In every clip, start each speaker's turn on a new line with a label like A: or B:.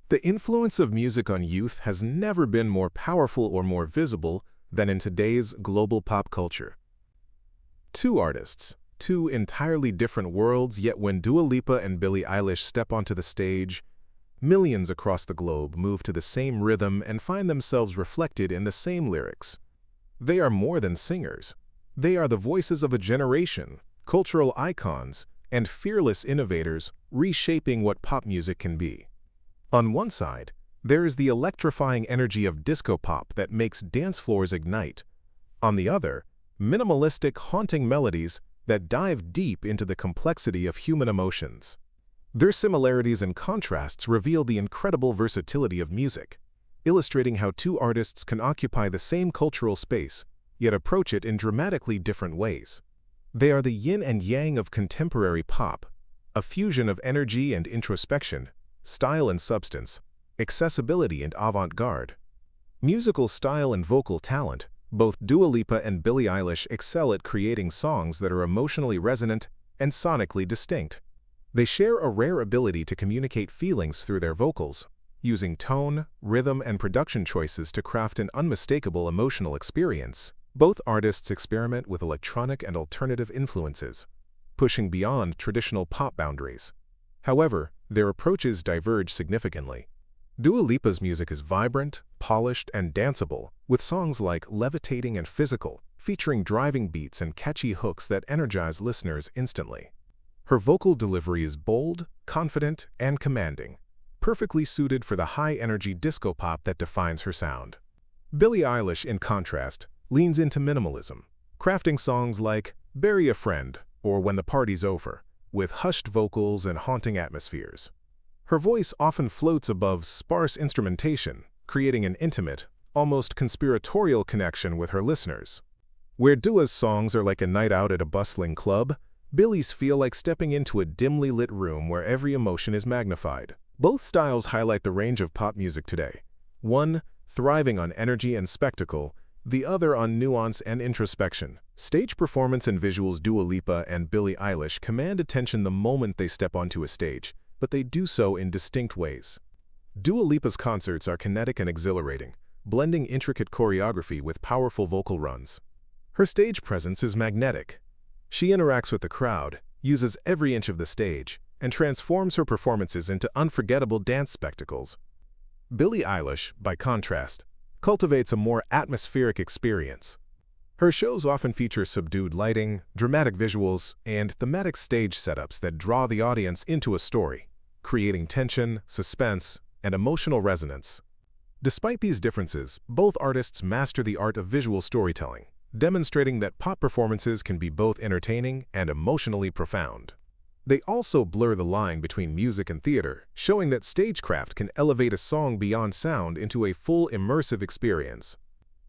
A: The influence of music on youth has never been more powerful or more visible than in today's global pop culture. Two artists, two entirely different worlds, yet when Dua Lipa and Billie Eilish step onto the stage, millions across the globe move to the same rhythm and find themselves reflected in the same lyrics. They are more than singers. They are the voices of a generation, cultural icons, and fearless innovators reshaping what pop music can be. On one side, there is the electrifying energy of disco pop that makes dance floors ignite. On the other, minimalistic, haunting melodies that dive deep into the complexity of human emotions. Their similarities and contrasts reveal the incredible versatility of music, illustrating how two artists can occupy the same cultural space, yet approach it in dramatically different ways. They are the yin and yang of contemporary pop, a fusion of energy and introspection, style and substance, accessibility and avant-garde. Musical style and vocal talent, both Dua Lipa and Billie Eilish excel at creating songs that are emotionally resonant and sonically distinct. They share a rare ability to communicate feelings through their vocals, using tone, rhythm, and production choices to craft an unmistakable emotional experience. Both artists experiment with electronic and alternative influences, pushing beyond traditional pop boundaries. However, their approaches diverge significantly. Dua Lipa's music is vibrant, polished, and danceable, with songs like Levitating and Physical, featuring driving beats and catchy hooks that energize listeners instantly. Her vocal delivery is bold, confident, and commanding, perfectly suited for the high-energy disco pop that defines her sound. Billie Eilish, in contrast, leans into minimalism, crafting songs like Bury a Friend or When the Party's Over, with hushed vocals and haunting atmospheres. Her voice often floats above sparse instrumentation, creating an intimate, almost conspiratorial connection with her listeners. Where Dua's songs are like a night out at a bustling club, Billie's feel like stepping into a dimly lit room where every emotion is magnified. Both styles highlight the range of pop music today, one thriving on energy and spectacle, the other on nuance and introspection. Stage performance and visuals. Dua Lipa and Billie Eilish command attention the moment they step onto a stage, but they do so in distinct ways. Dua Lipa's concerts are kinetic and exhilarating, blending intricate choreography with powerful vocal runs. Her stage presence is magnetic. She interacts with the crowd, uses every inch of the stage, and transforms her performances into unforgettable dance spectacles. Billie Eilish, by contrast, cultivates a more atmospheric experience. Her shows often feature subdued lighting, dramatic visuals, and thematic stage setups that draw the audience into a story, creating tension, suspense, and emotional resonance. Despite these differences, both artists master the art of visual storytelling, demonstrating that pop performances can be both entertaining and emotionally profound. They also blur the line between music and theater, showing that stagecraft can elevate a song beyond sound into a full immersive experience.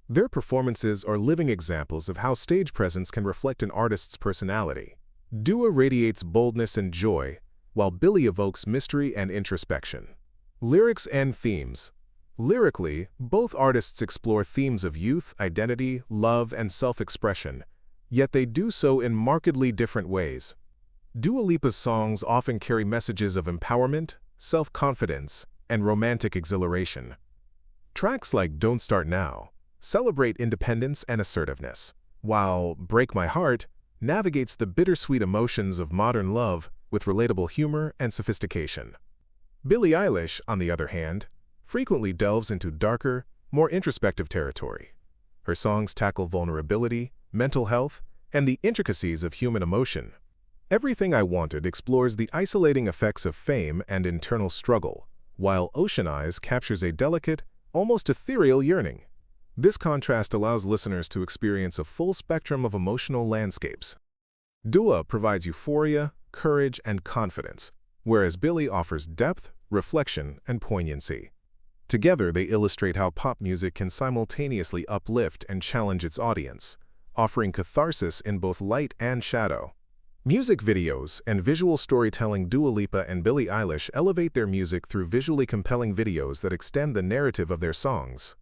A: Their performances are living examples of how stage presence can reflect an artist's personality. Dua radiates boldness and joy, while Billie evokes mystery and introspection. Lyrics and themes. Lyrically, both artists explore themes of youth, identity, love, and self-expression, yet they do so in markedly different ways. Dua Lipa's songs often carry messages of empowerment, self-confidence, and romantic exhilaration. Tracks like Don't Start Now celebrate independence and assertiveness, while Break My Heart navigates the bittersweet emotions of modern love with relatable humor and sophistication. Billie Eilish, on the other hand, frequently delves into darker, more introspective territory. Her songs tackle vulnerability, mental health, and the intricacies of human emotion. Everything I Wanted explores the isolating effects of fame and internal struggle, while Ocean Eyes captures a delicate, almost ethereal yearning. This contrast allows listeners to experience a full spectrum of emotional landscapes. Dua provides euphoria, courage, and confidence, whereas Billie offers depth, reflection, and poignancy. Together, they illustrate how pop music can simultaneously uplift and challenge its audience, offering catharsis in both light and shadow. Music videos and visual storytelling. Dua Lipa and Billie Eilish elevate their music through visually compelling videos that extend the narrative of their songs.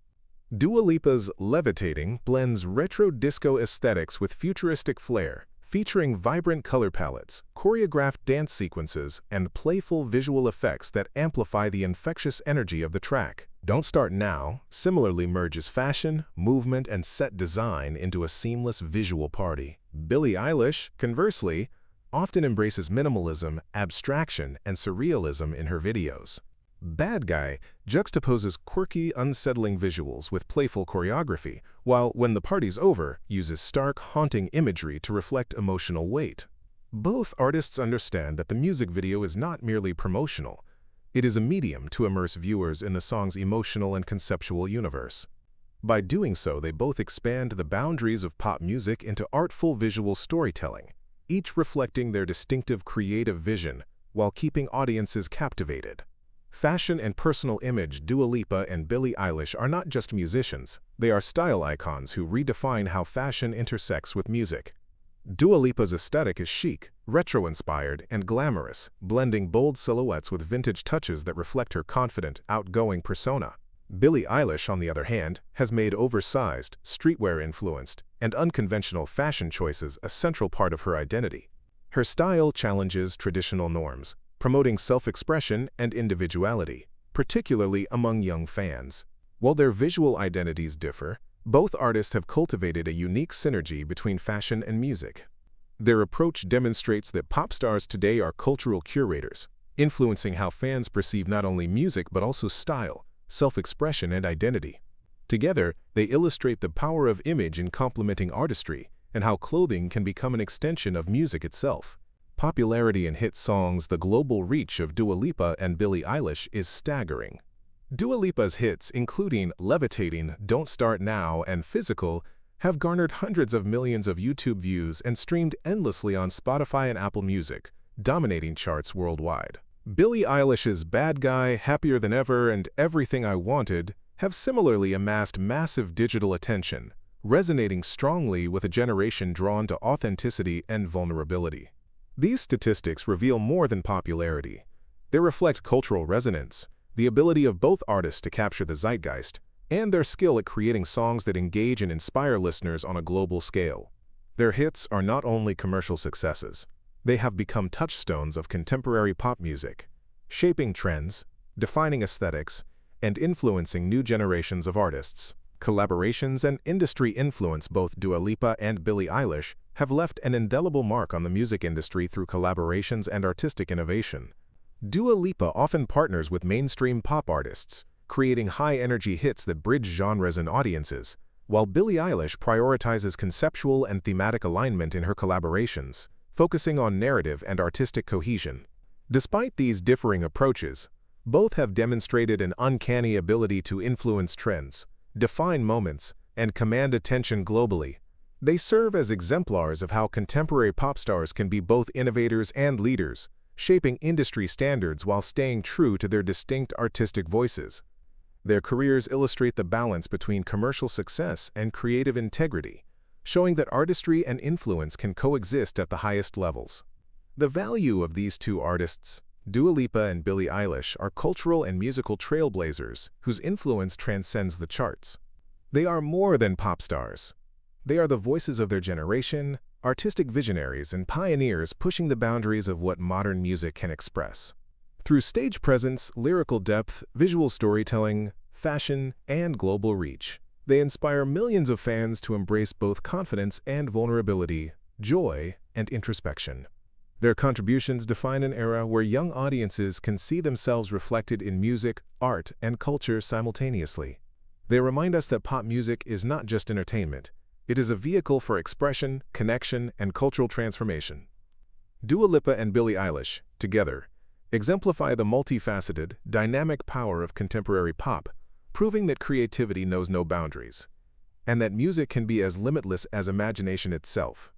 A: Dua Lipa's Levitating blends retro disco aesthetics with futuristic flair, featuring vibrant color palettes, choreographed dance sequences, and playful visual effects that amplify the infectious energy of the track. Don't Start Now similarly merges fashion, movement, and set design into a seamless visual party. Billie Eilish, conversely, often embraces minimalism, abstraction, and surrealism in her videos. Bad Guy juxtaposes quirky, unsettling visuals with playful choreography, while When the Party's Over uses stark, haunting imagery to reflect emotional weight. Both artists understand that the music video is not merely promotional. It is a medium to immerse viewers in the song's emotional and conceptual universe. By doing so, they both expand the boundaries of pop music into artful visual storytelling, each reflecting their distinctive creative vision while keeping audiences captivated. Fashion and personal image. Dua Lipa and Billie Eilish are not just musicians, they are style icons who redefine how fashion intersects with music. Dua Lipa's aesthetic is chic, retro-inspired, and glamorous, blending bold silhouettes with vintage touches that reflect her confident, outgoing persona. Billie Eilish, on the other hand, has made oversized, streetwear-influenced, and unconventional fashion choices a central part of her identity. Her style challenges traditional norms, promoting self-expression and individuality, particularly among young fans. While their visual identities differ, both artists have cultivated a unique synergy between fashion and music. Their approach demonstrates that pop stars today are cultural curators, influencing how fans perceive not only music but also style, self-expression, and identity. Together, they illustrate the power of image in complementing artistry and how clothing can become an extension of music itself. Popularity in hit songs. The global reach of Dua Lipa and Billie Eilish is staggering. Dua Lipa's hits, including Levitating, Don't Start Now, and Physical, have garnered hundreds of millions of YouTube views and streamed endlessly on Spotify and Apple Music, dominating charts worldwide. Billie Eilish's Bad Guy, Happier Than Ever, and Everything I Wanted have similarly amassed massive digital attention, resonating strongly with a generation drawn to authenticity and vulnerability. These statistics reveal more than popularity. They reflect cultural resonance, the ability of both artists to capture the zeitgeist, and their skill at creating songs that engage and inspire listeners on a global scale. Their hits are not only commercial successes, they have become touchstones of contemporary pop music, shaping trends, defining aesthetics, and influencing new generations of artists. Collaborations and industry influence. Both Dua Lipa and Billie Eilish have left an indelible mark on the music industry through collaborations and artistic innovation. Dua Lipa often partners with mainstream pop artists, creating high-energy hits that bridge genres and audiences, while Billie Eilish prioritizes conceptual and thematic alignment in her collaborations, focusing on narrative and artistic cohesion. Despite these differing approaches, both have demonstrated an uncanny ability to influence trends, define moments, and command attention globally. They serve as exemplars of how contemporary pop stars can be both innovators and leaders, shaping industry standards while staying true to their distinct artistic voices. Their careers illustrate the balance between commercial success and creative integrity, showing that artistry and influence can coexist at the highest levels. The value of these two artists, Dua Lipa and Billie Eilish, are cultural and musical trailblazers whose influence transcends the charts. They are more than pop stars. They are the voices of their generation, artistic visionaries and pioneers pushing the boundaries of what modern music can express. Through stage presence, lyrical depth, visual storytelling, fashion, and global reach, they inspire millions of fans to embrace both confidence and vulnerability, joy and introspection. Their contributions define an era where young audiences can see themselves reflected in music, art, and culture simultaneously. They remind us that pop music is not just entertainment. It is a vehicle for expression, connection, and cultural transformation. Dua Lipa and Billie Eilish, together, exemplify the multifaceted, dynamic power of contemporary pop, proving that creativity knows no boundaries, and that music can be as limitless as imagination itself.